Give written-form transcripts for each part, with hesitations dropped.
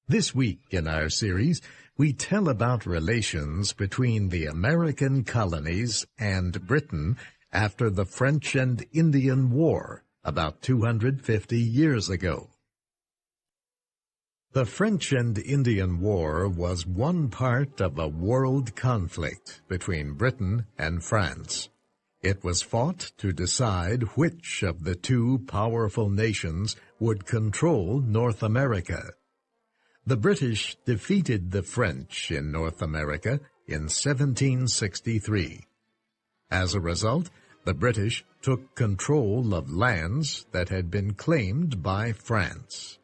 This week in our series, we tell about relations between the American colonies and Britain after the French and Indian War about 250 years ago. The French and Indian War was one part of a world conflict between Britain and France. It was fought to decide which of the two powerful nations would control North America. The British defeated the French in North America in 1763. As a result, the British took control of lands that had been claimed by France.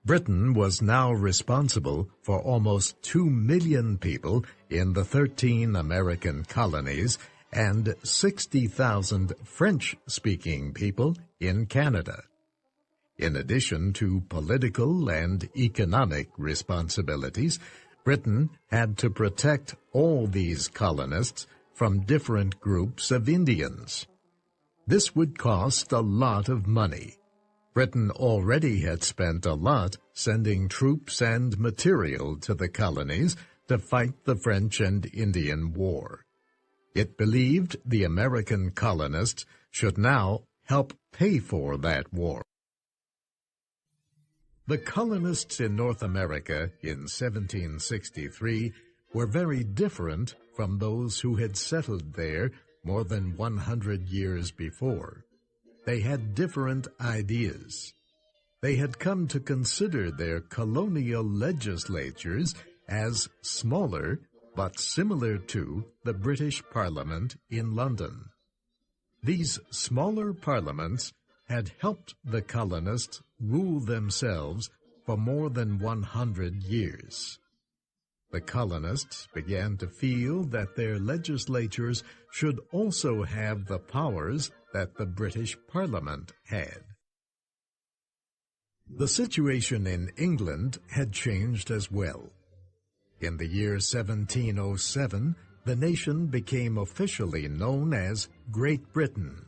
Britain was now responsible for almost 2 million people in the 13 American colonies and 60,000 French-speaking people in Canada. In addition to political and economic responsibilities, Britain had to protect all these colonists from different groups of Indians. This would cost a lot of money. Britain already had spent a lot sending troops and material to the colonies to fight the French and Indian War. It believed the American colonists should now help pay for that war. The colonists in North America in 1763 were very different from those who had settled there more than 100 years before. They had different ideas. They had come to consider their colonial legislatures as smaller but similar to the British Parliament in London. These smaller parliaments had helped the colonists rule themselves for more than 100 years. The colonists began to feel that their legislatures should also have the powers that the British Parliament had. The situation in England had changed as well. In the year 1707, the nation became officially known as Great Britain.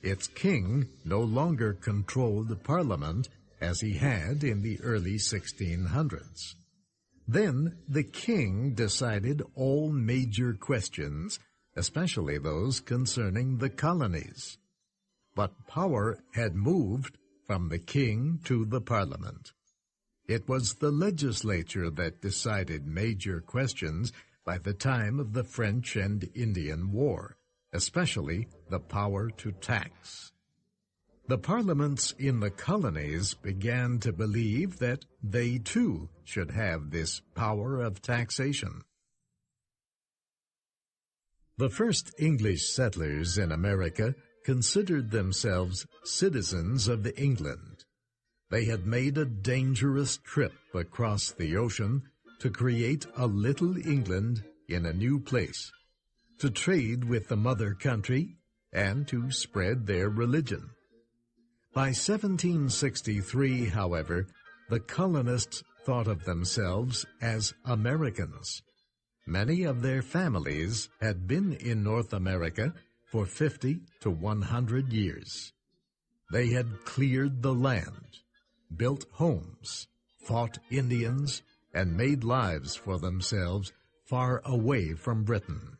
Its king no longer controlled the Parliament as he had in the early 1600s. Then the king decided all major questions, especially those concerning the colonies. But power had moved from the king to the Parliament. It was the legislature that decided major questions by the time of the French and Indian War, especially the power to tax. The parliaments in the colonies began to believe that they too should have this power of taxation. The first English settlers in America considered themselves citizens of England. They had made a dangerous trip across the ocean to create a little England in a new place, to trade with the mother country, and to spread their religion. By 1763, however, the colonists thought of themselves as Americans. Many of their families had been in North America for 50 to 100 years. They had cleared the land, built homes, fought Indians, and made lives for themselves far away from Britain.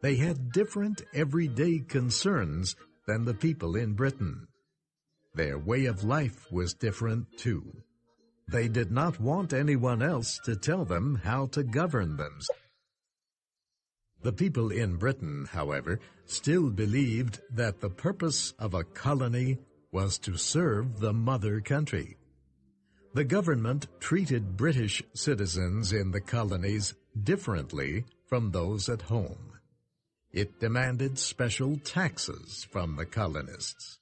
They had different everyday concerns than the people in Britain. Their way of life was different, too. They did not want anyone else to tell them how to govern themselves. The people in Britain, however, still believed that the purpose of a colony was to serve the mother country. The government treated British citizens in the colonies differently from those at home. It demanded special taxes from the colonists.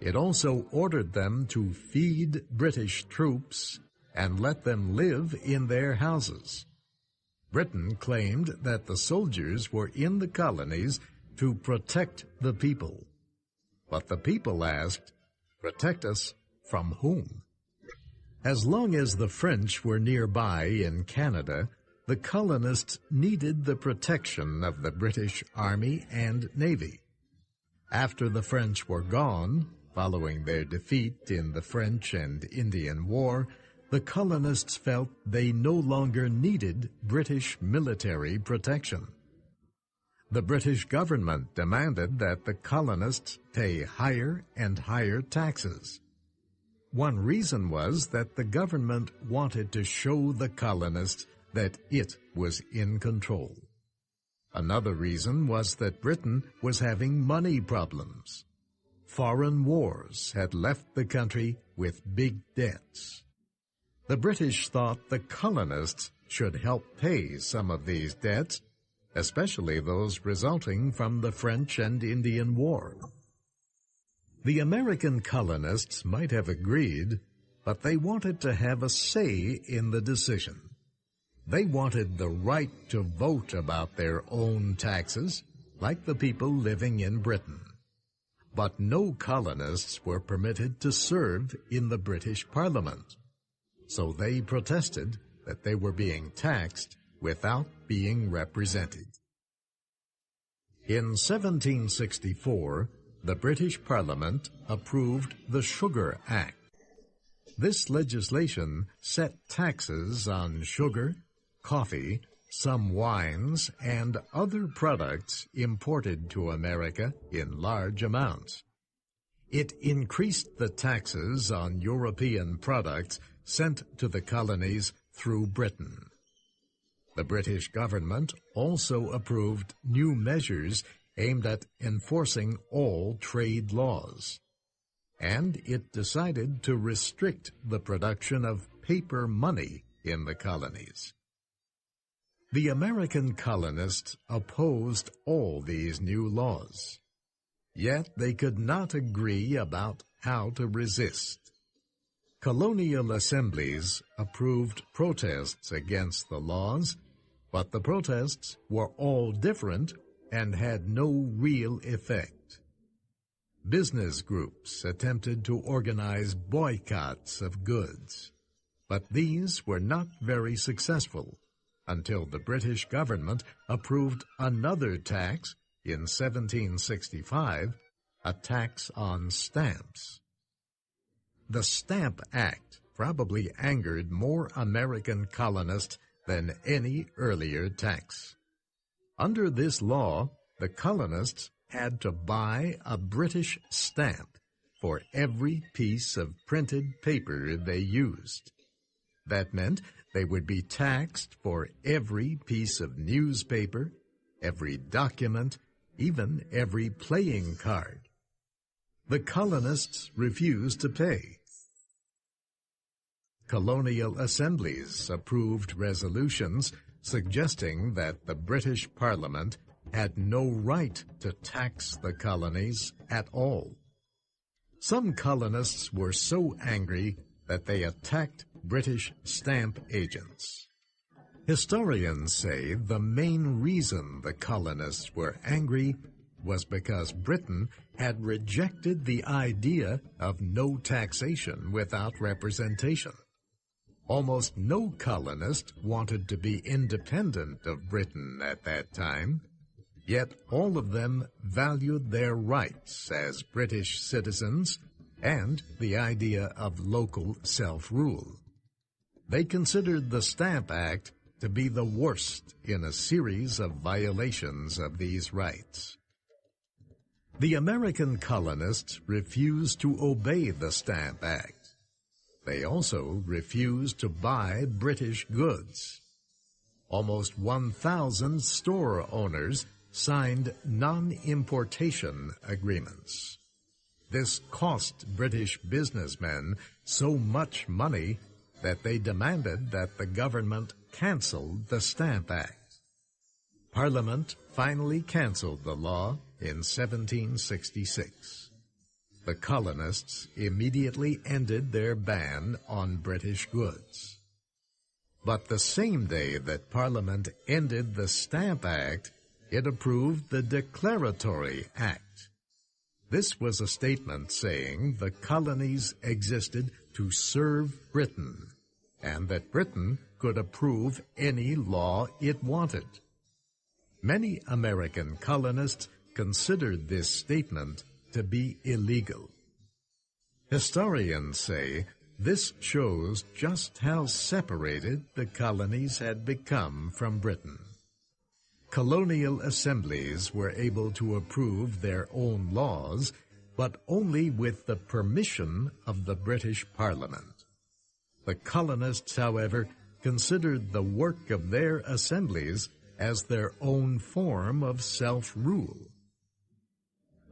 It also ordered them to feed British troops and let them live in their houses. Britain claimed that the soldiers were in the colonies to protect the people. But the people asked, "Protect us from whom?" As long as the French were nearby in Canada, the colonists needed the protection of the British Army and Navy. After the French were gone, following their defeat in the French and Indian War, the colonists felt they no longer needed British military protection. The British government demanded that the colonists pay higher and higher taxes. One reason was that the government wanted to show the colonists that it was in control. Another reason was that Britain was having money problems. Foreign wars had left the country with big debts. The British thought the colonists should help pay some of these debts, especially those resulting from the French and Indian War. The American colonists might have agreed, but they wanted to have a say in the decision. They wanted the right to vote about their own taxes, like the people living in Britain. But no colonists were permitted to serve in the British Parliament, so they protested that they were being taxed without being represented. In 1764, the British Parliament approved the Sugar Act. This legislation set taxes on sugar, coffee, some wines, and other products imported to America in large amounts. It increased the taxes on European products sent to the colonies through Britain. The British government also approved new measures aimed at enforcing all trade laws, and it decided to restrict the production of paper money in the colonies. The American colonists opposed all these new laws, yet they could not agree about how to resist. Colonial assemblies approved protests against the laws, but the protests were all different and had no real effect. Business groups attempted to organize boycotts of goods, but these were not very successful until the British government approved another tax in 1765, a tax on stamps. The Stamp Act probably angered more American colonists than any earlier tax. Under this law, the colonists had to buy a British stamp for every piece of printed paper they used. That meant they would be taxed for every piece of newspaper, every document, even every playing card. The colonists refused to pay. Colonial assemblies approved resolutions suggesting that the British Parliament had no right to tax the colonies at all. Some colonists were so angry that they attacked British stamp agents. Historians say the main reason the colonists were angry was because Britain had rejected the idea of no taxation without representation. Almost no colonist wanted to be independent of Britain at that time, yet all of them valued their rights as British citizens and the idea of local self-rule. They considered the Stamp Act to be the worst in a series of violations of these rights. The American colonists refused to obey the Stamp Act. They also refused to buy British goods. Almost 1,000 store owners signed non-importation agreements. This cost British businessmen so much money that they demanded that the government cancel the Stamp Act. Parliament finally canceled the law in 1766. The colonists immediately ended their ban on British goods. But the same day that Parliament ended the Stamp Act, it approved the Declaratory Act. This was a statement saying the colonies existed to serve Britain, and that Britain could approve any law it wanted. Many American colonists considered this statement to be illegal. Historians say this shows just how separated the colonies had become from Britain. Colonial assemblies were able to approve their own laws, but only with the permission of the British Parliament. The colonists, however, considered the work of their assemblies as their own form of self-rule.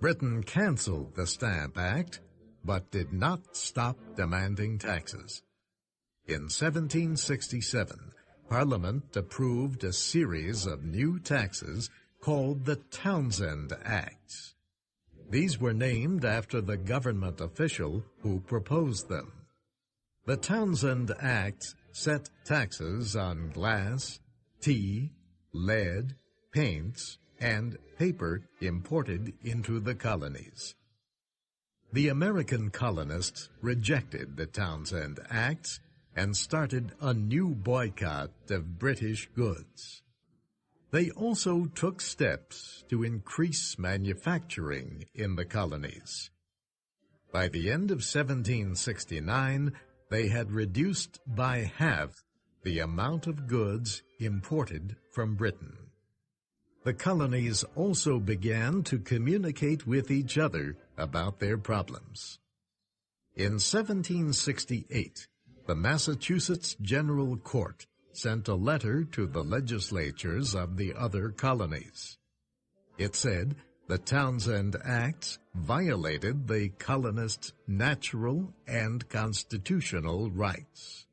Britain canceled the Stamp Act, but did not stop demanding taxes. In 1767, Parliament approved a series of new taxes called the Townshend Acts. These were named after the government official who proposed them. The Townshend Acts set taxes on glass, tea, lead, paints, and paper imported into the colonies. The American colonists rejected the Townshend Acts and started a new boycott of British goods. They also took steps to increase manufacturing in the colonies. By the end of 1769, they had reduced by half the amount of goods imported from Britain. The colonies also began to communicate with each other about their problems. In 1768, the Massachusetts General Court sent a letter to the legislatures of the other colonies. It said the Townshend Acts violated the colonists' natural and constitutional rights.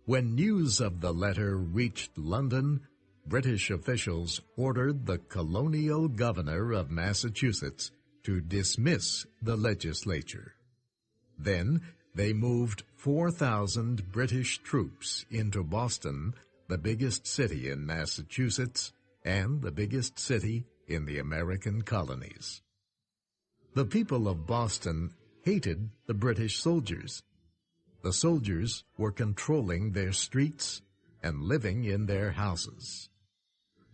When news of the letter reached London, British officials ordered the colonial governor of Massachusetts to dismiss the legislature. Then they moved 4,000 British troops into Boston, the biggest city in Massachusetts and the biggest city in the American colonies. The people of Boston hated the British soldiers. The soldiers were controlling their streets and living in their houses.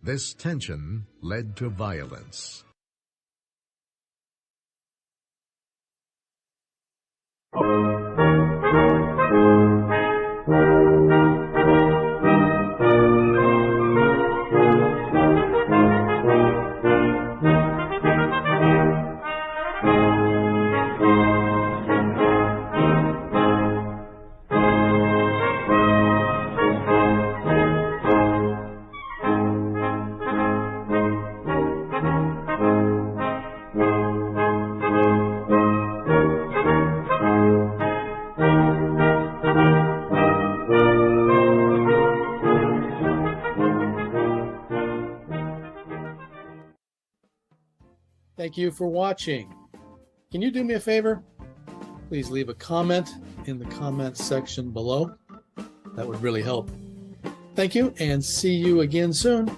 This tension led to violence. Thank you for watching. Can you do me a favor? Please leave a comment in the comments section below. That would really help. Thank you, and see you again soon.